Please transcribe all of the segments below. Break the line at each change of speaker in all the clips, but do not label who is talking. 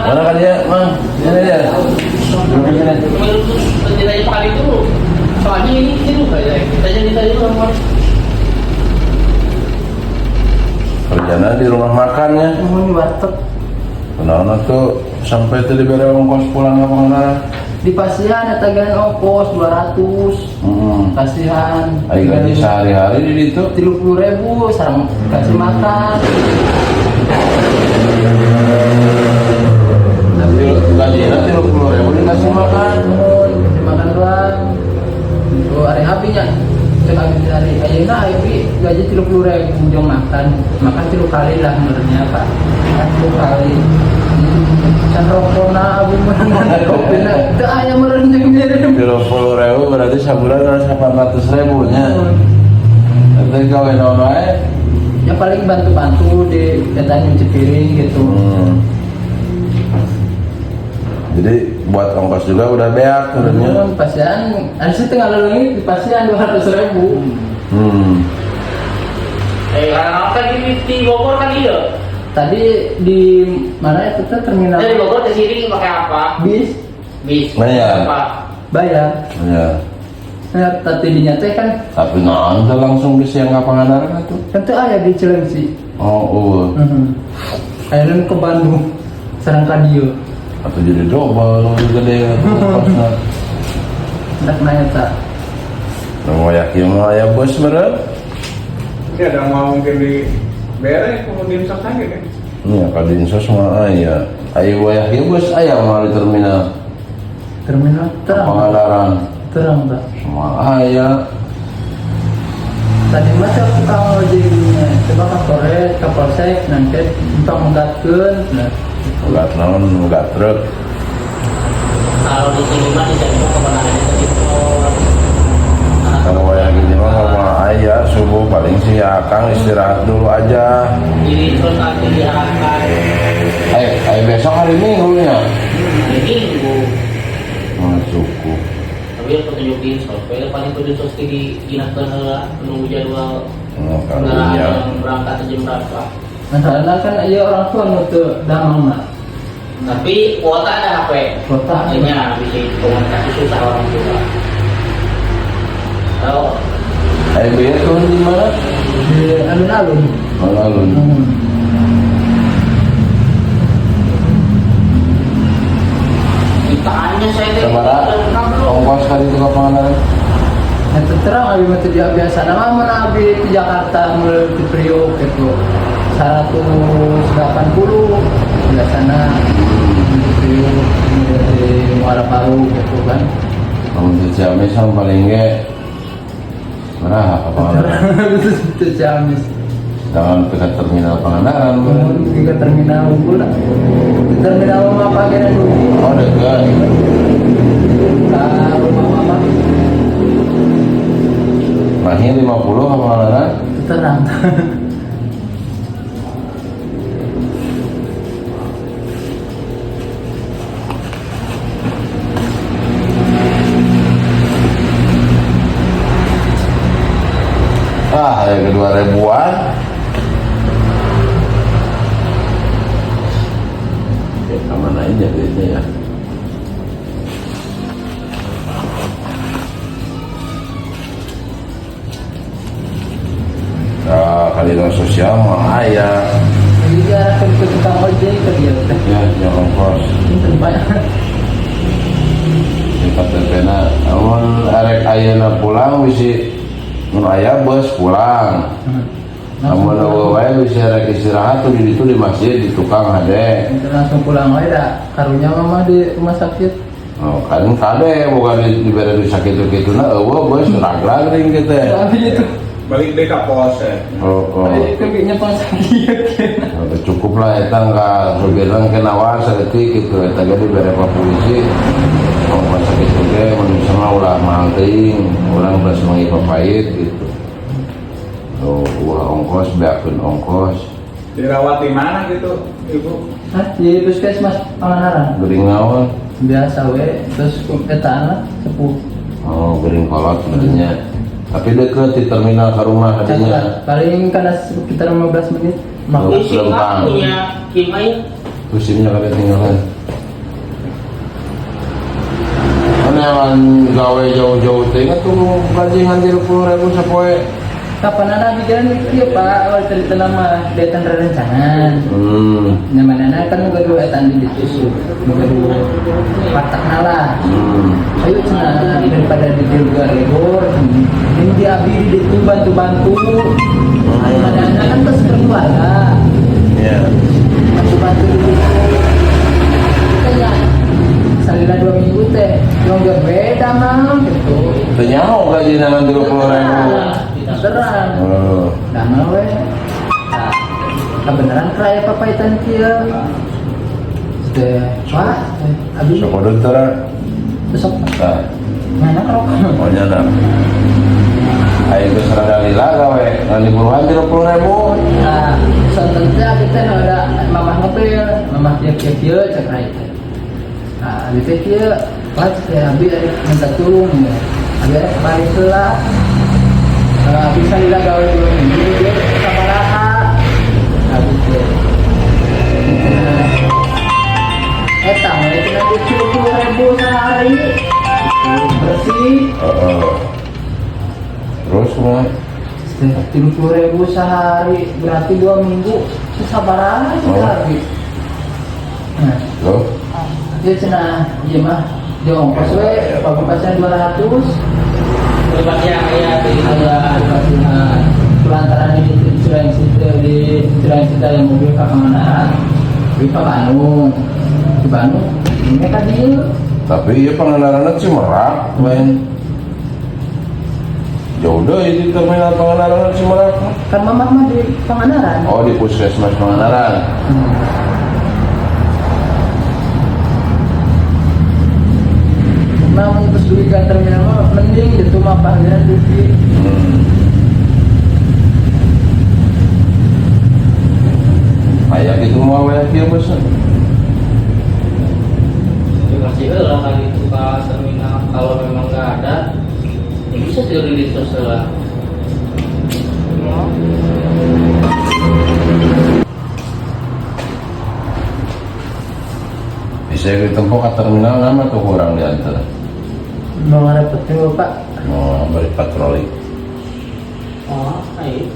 Mana kan dia, Mang? Ini dia.
Ditanya Pak Adi dulu. Soalnya ini lupa ya. Kita jadi tadi orang
Kerjanya di rumah makannya.
Mau di warteg.
Kenapa tuh sampai tadi bere ongkos pulang ke Pangandaran?
Di Pasihan ada tagihan ongkos 200. Kasihan.
Ayo gaji sehari-hari di situ.
30.000 sarang kasih makan.
Tapi gajinya 30.000 dikasih makan.
Kasih makan doang. Oh, hari habisnya. Cek habis hari ayeuna ayeuna gaji 30.000 jong makan. Makan 3 kali lah menurutnya Pak. 3 kali. Can rokona abis menang kopina. Teu aya meureun jeung ngirim.
30.000 berarti sebulan harus 400.000 nya. Nanti gawe naon wae?
Ya paling bantu-bantu di ketan nyuci piring gitu.
Jadi buat ongkos juga udah beak turunnya.
Pasian, ada sih tinggal lagi di Pasian 200.000.
karena kan di Bogor kan iya.
Tadi di mana itu tuh terminal?
Dari Bogor ke sini pakai apa?
Bis
Bayar.
Apa?
bayar.
Ya.
Nah, tadi dinyata kan
Tapi anda langsung bisa yang Pangandaran itu.
tentu ada di Cilengsi.
Oh,
Akhirnya ke Bandung, serang Kadio.
atau jadi double lebih gede atau kosnya.
Tidak nanya tak.
Mau yakin mah ya bos berat.
Ini ada mau mungkin di bere kemudian sakit kan?
Iya, kadinsos mah aya. Ayo yakin bos aya mah di
Terminal terang.
Pangandaran.
Terang tak.
Semua aya.
Tadi masa tukang ojeknya, coba ke Polres, ke Polsek, nanti untuk menggatkan. Nah,
Enggak naon, enggak truk.
Kalau di sini mah di sini mau kemana aja ke situ.
Kalau wayang gini mah kalau aya subuh paling sih akang istirahat dulu aja.
Jadi terus nanti diarahkan
Ayo besok hari Minggu nya.
hari Minggu.
Cukup.
Tapi ya petunjuk di software paling petunjuk di ingatkan menunggu jadwal
Kalau
kendaraan
ya.
yang berangkat jam berapa.
masalahnya kan iya orang tua nutup damang mak.
Tapi kuota ada HP.
Kuota.
Hanya bisa komunikasi susah orang tua. Tahu?
Ayo biar tuh di mana?
Di alun-alun.
Alun-alun.
Ditanya saya tadi,
Sabara,
pernah belum?
ongkos kali itu ke Pangandaran.
Itu terang abi mah teu biasa nama mana abi di Jakarta mulai di Priok gitu. 180 biasana di Priok di Muara Baru gitu kan.
Kamu di Ciamis sama paling nge berapa ke Pangandaran?
Itu Ciamis.
Jangan dekat terminal Pangandaran.
Pergi ke terminal pula. Di terminal mah pagi dan dulu.
Oh dekat.
Ke rumah mama
Mahir 50 ke Pangandaran.
terang.
Ada kedua ribuan. Kemana aja duitnya ya? Kali sosial mah aya.
Jadi dia akan ke tukang ojek ke dia.
Ya, yang ongkos.
Itu banyak.
Kita terkena, namun arek ayeuna pulang bisi mun aya bus pulang. Namun wae bisa arek istirahat tuh di situ di masjid di tukang hade.
Itu langsung pulang aja dah. Karunya mama di rumah sakit.
Oh, kan kade bukan di bere di sakit gitu nah eueuh bos raglan ring gitu.
Tapi itu
Balik deh ke pos ya.
Oh,
kakinya pas sakit.
cukup lah eta enggak supirna kena was saeutik gitu eta ge dibere ka polisi. Oh, pas sakit oge mun misalnya ulah mahal teuing, urang geus mangi papait gitu. Oh, ulah ongkos beakeun ongkos.
Dirawat di mana gitu, Ibu?
Hah, di puskesmas Pangandaran.
Gering naon?
Biasa we, terus eta anak sepuh.
Oh, gering kolot sebenarnya. Tapi deket di terminal ke rumah hadinya.
Paling karena sekitar 15 menit.
Oh,
Isi
Lempang.
punya Kimai
Musimnya kada tinggalan. gawe jauh-jauh teh tuh bajingan 30.000 sapoe.
Kapan ada bikiran itu ya Pak, awal cerita nama datang rencana. Namanya kan mau kedua etan di situ, mau kedua patak nala. Ayo cina daripada di luar lebor, ini dia abdi itu bantu-bantu. Ayo mana kan terus berkeluarga.
Iya.
Bantu-bantu itu. Kayaknya salila 2 minggu teh, yang berbeda mah gitu.
Tenyaho gaji nangan 30.000.
Terang. Nah, we. Nah, kebenaran keraya papaitan kia. Sudah, Pak. Abi.
Sakodon tara.
Besok.
Nah,
Mana rokok?
oh nyana. Ayo geus rada lila gawe, ngan liburan 30.000.
Nah, sontennya kita ada mamah ngepel, mamah kieu cek rai teh. Nah, abi teh kieu, pas teh abi minta tulung ya. Abi ada kemarin heula. Bisa lihat gawe 2 minggu dia sama rata habis dia etang itu nanti 70.000 sehari bersih
Terus mah
70.000 sehari berarti 2 minggu sabar aja lagi nah
loh
dia cenah iya mah dia ongkos we pagupasnya 200
Berbagai area di
pelantaran di Cirain yang mobil ke Pangandaran di Bandung ini kan dia
tapi ya Pangandaran Cimerak main jauh deh di terminal Pangandaran Cimerak
kan mama mah di Pangandaran
oh di puskesmas Pangandaran
mau terus duit ke terminal mah mending itu mah panggilan duit
kayak gitu mau kayak dia bos
masih lah kali itu ke terminal kalau memang nggak ada ya bisa teori di sosial.
bisa ditempuh ke terminal nama tuh kurang diantar
mau ada petul Pak
mau beri patroli
Oh, ayo.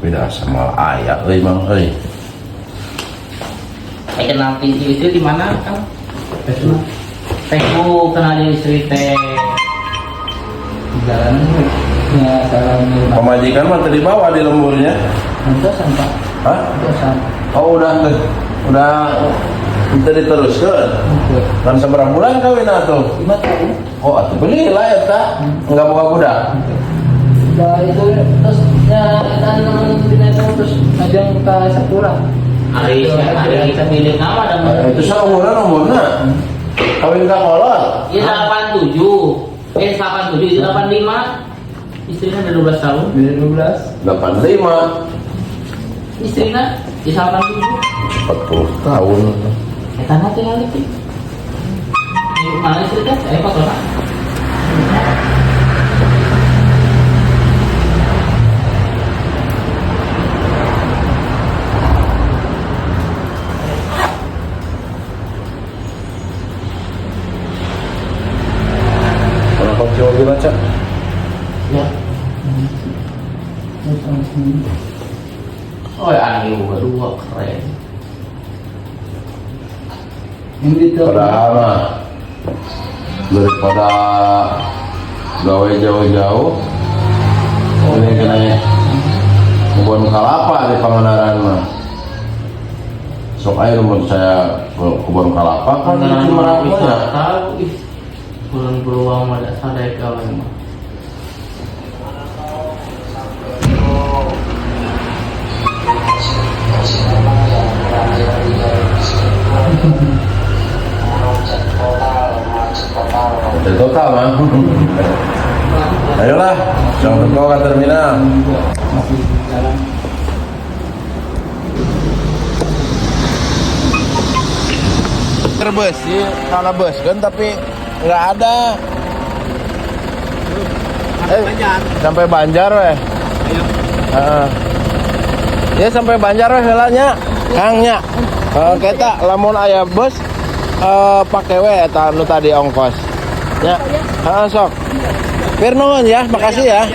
beda sama ayah bang
Saya kenal istri itu di mana kan? Facebook kenal istri teh.
jalan ya jalan
pemajikan mah tadi bawa di lemburnya
dosan Pak
hah?
dosan
Oh udah kita diteruskan kan seberapa bulan kawin atuh
5 tahun
oh atuh beli lah ya tak nggak buka budak
nah itu terus ya tanam binatang terus ngajang ke sekolah
Hari kita pilih nama dan
itu umurnya kawin ke kolot
Ini 87. 87 itu 85. Istrinya udah 12 tahun.
12
85
Istrinya di 87.
40 tahun
Tanah tinggal itu. Ini mana istrinya? Foto nak.
kalau kunci mobil aja
Ya. Oh ya aneh juga dua keren.
yang itu
padahal mah daripada gawe jauh-jauh ini kena kebun kelapa di Pangandaran mah sok air menurut saya kebun kelapa kan di Cimerak
bisa
ya
tahu ih. Bulan peluang ada sadar kalau memang.
Hotel total mah ayolah jangan teko ke terminal
masih jalan
terbus sih kalau bus kan tapi nggak ada sampai Banjar weh Ya sampai Banjar we heula nya. Kang nya. Kita lamun aya bus pakai we eta anu tadi ongkos. Ya. Sok. Pir nuhun ya, makasih ya.